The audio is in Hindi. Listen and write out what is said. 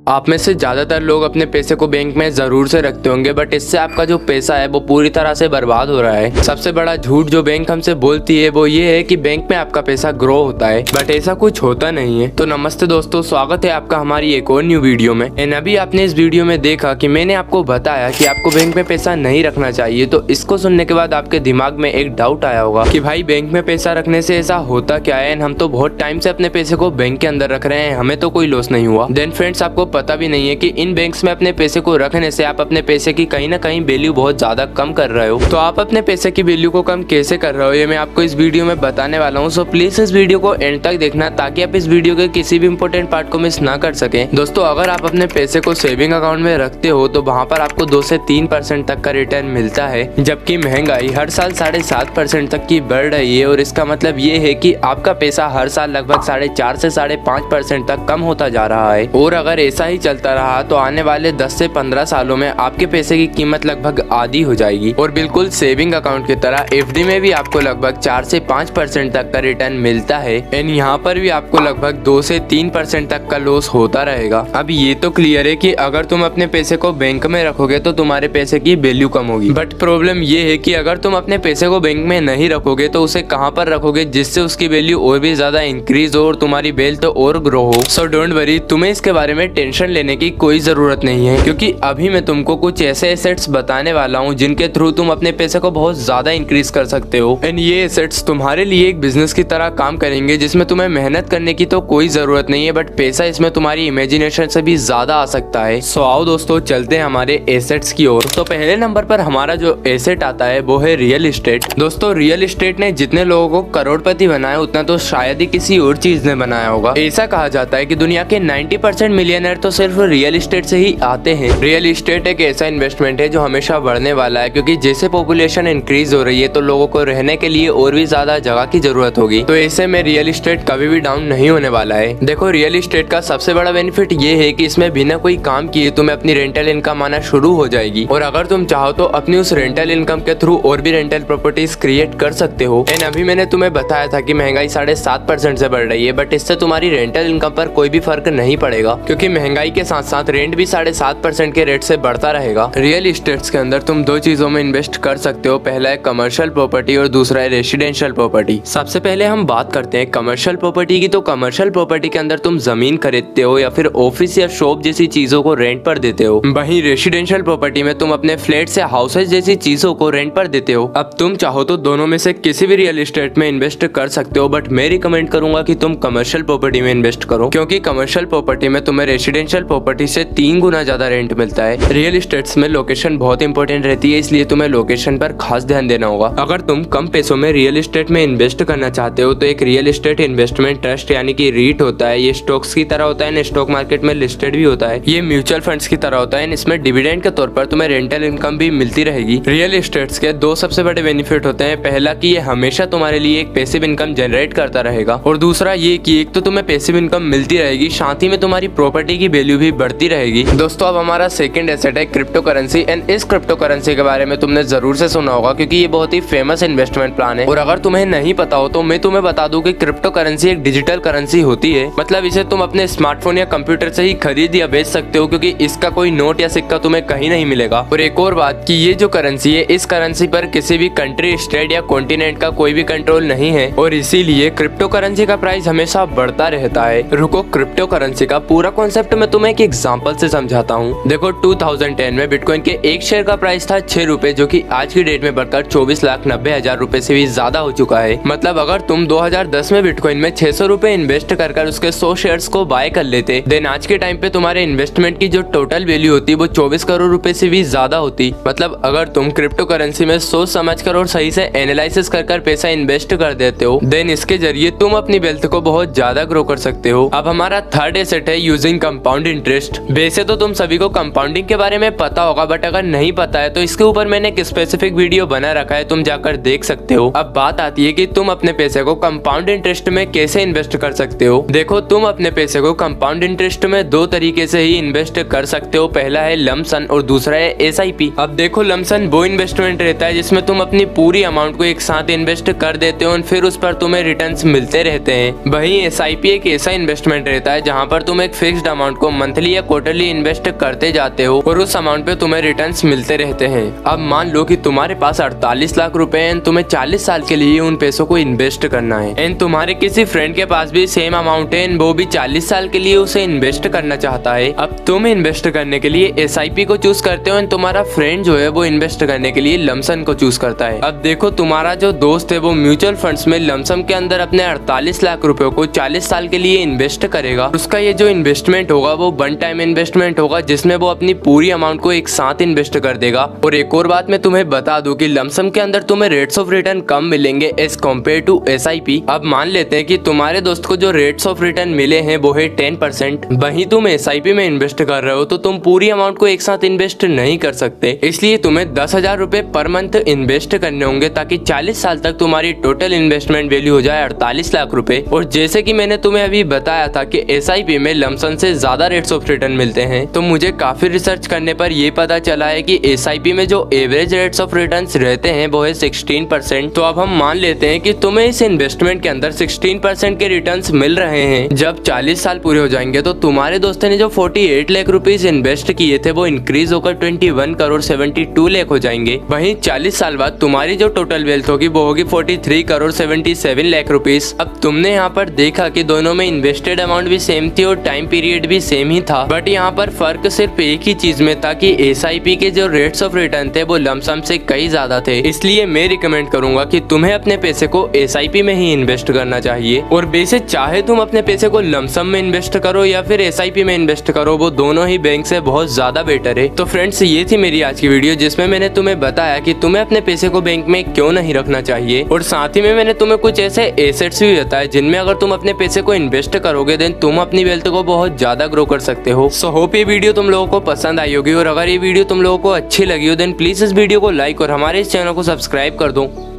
आप में से ज्यादातर लोग अपने पैसे को बैंक में जरूर से रखते होंगे, बट इससे आपका जो पैसा है वो पूरी तरह से बर्बाद हो रहा है। सबसे बड़ा झूठ जो बैंक हमसे बोलती है वो ये है कि बैंक में आपका पैसा ग्रो होता है, बट ऐसा कुछ होता नहीं है। तो नमस्ते दोस्तों, स्वागत है आपका हमारी एक और न्यू वीडियो में। एंड अभी आपने इस वीडियो में देखा कि मैंने आपको बताया कि आपको बैंक में पैसा नहीं रखना चाहिए। तो इसको सुनने के बाद आपके दिमाग में एक डाउट आया होगा कि भाई बैंक में पैसा रखने से ऐसा होता क्या है, हम तो बहुत टाइम से अपने पैसे को बैंक के अंदर रख रहे हैं, हमें तो कोई लॉस नहीं हुआ। देन फ्रेंड्स, आपको पता भी नहीं है कि इन बैंक्स में अपने पैसे को रखने से आप अपने पैसे की कहीं ना कहीं वैल्यू बहुत ज्यादा कम कर रहे हो। तो आप अपने पैसे की वैल्यू को कम कैसे कर रहे हो ये मैं आपको इस वीडियो में बताने वाला हूँ। सो प्लीज इस वीडियो को एंड तक देखना ताकि आप इस वीडियो के किसी भी इंपॉर्टेंट पार्ट को मिस ना कर सके। दोस्तों, अगर आप अपने पैसे को सेविंग अकाउंट में रखते हो तो वहाँ पर आपको 2 से 3% तक का रिटर्न मिलता है, जबकि महंगाई हर साल 7.5% तक की बढ़ रही है। और इसका मतलब ये है कि आपका पैसा हर साल लगभग 4.5 से 5.5% तक कम होता जा रहा है। और अगर ऐसा ही चलता रहा तो आने वाले 10 से 15 सालों में आपके पैसे की कीमत लगभग आधी हो जाएगी। और बिल्कुल सेविंग अकाउंट की तरह एफडी में भी आपको लगभग 4 से 5% तक का रिटर्न मिलता है। एंड यहाँ पर भी आपको लगभग 2 से 3% तक का लॉस होता रहेगा। अब ये तो क्लियर है कि अगर तुम अपने पैसे को बैंक में रखोगे तो तुम्हारे पैसे की वैल्यू कम होगी, बट प्रॉब्लम ये है कि अगर तुम अपने पैसे को बैंक में नहीं रखोगे तो उसे कहाँ पर रखोगे जिससे उसकी वैल्यू और भी ज्यादा इंक्रीज हो और तुम्हारी वेल्थ और ग्रो हो। सो डोंट वरी, तुम्हें इसके बारे में टेंशन लेने की कोई जरूरत नहीं है, क्योंकि अभी मैं तुमको कुछ ऐसे एसेट्स बताने वाला हूँ जिनके थ्रू तुम अपने पैसे को बहुत ज्यादा इंक्रीज कर सकते हो। एंड ये एसेट्स तुम्हारे लिए एक बिजनेस की तरह काम करेंगे जिसमें तुम्हें मेहनत करने की तो कोई जरूरत नहीं है, बट पैसा इसमें तुम्हारी इमेजिनेशन से भी ज्यादा आ सकता है। सो आओ दोस्तों, चलते हैं हमारे एसेट्स की ओर। तो पहले नंबर पर हमारा जो एसेट आता है वो है रियल एस्टेट। दोस्तों, रियल एस्टेट ने जितने लोगों को करोड़पति बनाया उतना तो शायद ही किसी और चीज ने बनाया होगा। ऐसा कहा जाता है कि दुनिया के 90% मिलियनर तो सिर्फ रियल एस्टेट से ही आते हैं। रियल एस्टेट एक ऐसा इन्वेस्टमेंट है जो हमेशा बढ़ने वाला है, क्योंकि जैसे पॉपुलेशन इंक्रीज हो रही है तो लोगों को रहने के लिए और भी ज्यादा जगह की जरूरत होगी। तो ऐसे में रियल एस्टेट कभी भी डाउन नहीं होने वाला है। देखो, रियल एस्टेट का सबसे बड़ा बेनिफिट ये है कि इसमें बिना कोई काम किए तुम्हें अपनी रेंटल इनकम आना शुरू हो जाएगी। और अगर तुम चाहो तो अपनी उस रेंटल इनकम के थ्रू और भी रेंटल प्रॉपर्टीज क्रिएट कर सकते हो। एंड अभी मैंने तुम्हें बताया था कि महंगाई 7.5% से बढ़ रही है, बट इससे तुम्हारी रेंटल इनकम पर कोई भी फर्क नहीं पड़ेगा, क्योंकि महंगाई के साथ साथ रेंट भी 7.5% के रेट से बढ़ता रहेगा। रियल एस्टेट्स के अंदर तुम 2 चीजों में इन्वेस्ट कर सकते हो। पहला है कमर्शियल प्रॉपर्टी और दूसरा है रेसिडेंशियल प्रॉपर्टी। सबसे पहले हम बात करते हैं कमर्शियल प्रॉपर्टी की। तो कमर्शियल प्रॉपर्टी के अंदर तुम जमीन खरीदते हो या फिर ऑफिस या शॉप जैसी चीजों को रेंट पर देते हो। वहीं रेसिडेंशियल प्रॉपर्टी में तुम अपने फ्लैट्स या हाउसेज जैसी चीजों को रेंट पर देते हो। अब तुम चाहो तो दोनों में से किसी भी रियल एस्टेट में इन्वेस्ट कर सकते हो, बट मैं रिकमेंड करूंगा कि तुम कमर्शियल प्रॉपर्टी में इन्वेस्ट करो, क्योंकि कमर्शियल प्रॉपर्टी में तुम्हें रेसिडेंशियल प्रॉपर्टी से 3 गुना ज्यादा रेंट मिलता है। रियल एस्टेट्स में लोकेशन बहुत इंपॉर्टेंट रहती है, इसलिए तुम्हें लोकेशन पर खास ध्यान देना होगा। अगर तुम कम पैसों में रियल एस्टेट में इन्वेस्ट करना चाहते हो तो एक रियल एस्टेट इन्वेस्टमेंट ट्रस्ट यानी कि रीट होता है। ये स्टॉक्स की तरह होता है, स्टॉक मार्केट में लिस्टेड भी होता है। ये म्यूचुअल फंड्स की तरह होता है, इसमें डिविडेंड के तौर पर तुम्हें रेंटल इनकम भी मिलती रहेगी। रियल एस्टेट्स के 2 सबसे बड़े बेनिफिट होते हैं। पहला कि ये हमेशा तुम्हारे लिए एक पैसिव इनकम जनरेट करता रहेगा, और दूसरा ये कि एक तो तुम्हें पैसिव इनकम मिलती रहेगी, साथ ही में तुम्हारी प्रॉपर्टी की वैल्यू भी बढ़ती रहेगी। दोस्तों, अब हमारा सेकंड एसेट है क्रिप्टो करेंसी। एंड इस क्रिप्टो करेंसी के बारे में तुमने जरूर से सुना होगा, क्योंकि ये बहुत ही फेमस इन्वेस्टमेंट प्लान है। और अगर तुम्हें नहीं पता हो तो मैं तुम्हें बता दूं कि क्रिप्टो करेंसी एक डिजिटल करेंसी होती है। मतलब इसे तुम अपने स्मार्टफोन या कंप्यूटर से ही खरीद या बेच सकते हो, क्योंकि इसका कोई नोट या सिक्का तुम्हें कहीं नहीं मिलेगा। और एक और बात कि ये जो करेंसी है, इस करेंसी पर किसी भी कंट्री, स्टेट या कॉन्टिनेंट का कोई भी कंट्रोल नहीं है, और इसीलिए क्रिप्टो करेंसी का प्राइस हमेशा बढ़ता रहता है। रुको, क्रिप्टो करेंसी का पूरा कॉन्सेप्ट मैं तुम्हें एक एग्जांपल से समझाता हूँ। देखो, 2010 में बिटकॉइन के एक शेयर का प्राइस था 6 रुपए, जो कि आज की डेट में बढ़कर 24,90,000 रुपए से भी ज्यादा हो चुका है। मतलब अगर तुम 2010 में बिटकॉइन में 600 रुपए इन्वेस्ट कर उसके 100 शेयर्स को बाय कर लेते, देन आज के टाइम पे तुम्हारे इन्वेस्टमेंट की जो टोटल वैल्यू होती वो 24 करोड़ रुपए से भी ज्यादा होती। मतलब अगर तुम क्रिप्टो करेंसी में सोच समझ कर और सही से एनालिसिस कर पैसा इन्वेस्ट कर देते हो, देन इसके जरिए तुम अपनी वेल्थ को बहुत ज्यादा ग्रो कर सकते हो। अब हमारा थर्ड एसेट है यूजिंग कंपाउंड इंटरेस्ट। वैसे तो तुम सभी को कंपाउंडिंग के बारे में पता होगा, बट अगर नहीं पता है तो इसके ऊपर मैंने एक स्पेसिफिक वीडियो बना रखा है, तुम जाकर देख सकते हो। अब बात आती है कि तुम अपने पैसे को कंपाउंड इंटरेस्ट में कैसे इन्वेस्ट कर सकते हो। देखो, तुम अपने पैसे को कंपाउंड इंटरेस्ट में 2 तरीके से ही इन्वेस्ट कर सकते हो। पहला है लम्प सम और दूसरा है SIP। अब देखो, लम्प सम वो इन्वेस्टमेंट रहता है जिसमें तुम अपनी पूरी अमाउंट को एक साथ इन्वेस्ट कर देते हो और फिर उस पर तुम्हें रिटर्न्स मिलते रहते हैं। वहीं SIP एक ऐसा इन्वेस्टमेंट रहता है जहां पर तुम एक फिक्स्ड अमाउंट अमाउंट को मंथली या क्वार्टरली इन्वेस्ट करते जाते हो और उस अमाउंट पे तुम्हें रिटर्न्स मिलते रहते हैं। अब मान लो कि तुम्हारे पास 48 लाख रुपए हैं, तुम्हें 40 साल के लिए उन पैसों को इन्वेस्ट करना है एंड तुम्हारे किसी फ्रेंड के पास भी सेम अमाउंट है, वो भी 40 साल के लिए उसे इन्वेस्ट करना चाहता है। अब तुम इन्वेस्ट करने के लिए SIP को चूज करते हो एंड तुम्हारा फ्रेंड जो है वो इन्वेस्ट करने के लिए लमसम को चूज करता है। अब देखो, तुम्हारा जो दोस्त है वो म्यूचुअल फंड्स में लमसम के अंदर अपने 48 लाख रुपए को 40 साल के लिए इन्वेस्ट करेगा। उसका ये जो इन्वेस्टमेंट होगा वो वन टाइम इन्वेस्टमेंट होगा, जिसमें वो अपनी पूरी अमाउंट को एक साथ इन्वेस्ट कर देगा। और एक और बात मैं तुम्हें बता दूं कि लमसम के अंदर तुम्हें रेट्स ऑफ रिटर्न कम मिलेंगे एज कम्पेयर टू SIP। अब मान लेते हैं कि तुम्हारे दोस्त को जो रेट्स ऑफ रिटर्न मिले हैं वो है 10%, वहीं तुम SIP में इन्वेस्ट कर रहे हो तो तुम पूरी अमाउंट को एक साथ इन्वेस्ट नहीं कर सकते। इसलिए तुम्हें 10,000 रुपए पर मंथ इन्वेस्ट करने होंगे ताकि 40 साल तक तुम्हारी टोटल इन्वेस्टमेंट वैल्यू हो जाए 48 लाख रुपए। और जैसे कि मैंने तुम्हें अभी बताया था कि SIP में लमसम से ज्यादा रेट्स ऑफ रिटर्न मिलते हैं, तो मुझे काफी रिसर्च करने पर यह पता चला है कि SIP में जो एवरेज रेट्स ऑफ रिटर्न रहते हैं वो है 16%। तो अब हम मान लेते हैं कि तुम्हें इस इन्वेस्टमेंट के अंदर 16% के रिटर्न्स मिल रहे हैं। जब 40 साल पूरे हो जाएंगे तो तुम्हारे दोस्त ने जो 48 लाख रुपीस इन्वेस्ट किए थे वो इंक्रीज होकर 21 करोड़ 72 लाख हो जाएंगे। वहीं 40 साल बाद तुम्हारी जो टोटल वेल्थ होगी वो होगी 43 करोड़ 77 लाख रुपीस। अब तुमने यहाँ पर देखा कि दोनों में इन्वेस्टेड अमाउंट भी सेम थी और टाइम पीरियड भी सेम ही था, बट यहाँ पर फर्क सिर्फ एक ही चीज में था कि SIP के जो रेट्स ऑफ रिटर्न थे वो लमसम से कई ज्यादा थे। इसलिए मैं रिकमेंड करूंगा कि तुम्हें अपने पैसे को SIP में ही इन्वेस्ट करना चाहिए। और वैसे चाहे तुम अपने पैसे को लमसम में इन्वेस्ट करो या फिर SIP में इन्वेस्ट करो, वो दोनों ही बैंक से बहुत ज्यादा बेटर है। तो फ्रेंड्स, ये थी मेरी आज की वीडियो जिसमें मैंने तुम्हें बताया कि तुम्हें अपने पैसे को बैंक में क्यों नहीं रखना चाहिए, और साथ ही में मैंने तुम्हें कुछ ऐसे एसेट्स भी बताए जिनमें अगर तुम अपने पैसे को इन्वेस्ट करोगे देन तुम अपनी वेल्थ को बहुत ज्यादा ग्रो कर सकते हो। सो होप ये वीडियो तुम लोगों को पसंद आई होगी, और अगर ये वीडियो तुम लोगों को अच्छी लगी हो देन प्लीज इस वीडियो को लाइक और हमारे इस चैनल को सब्सक्राइब कर दो।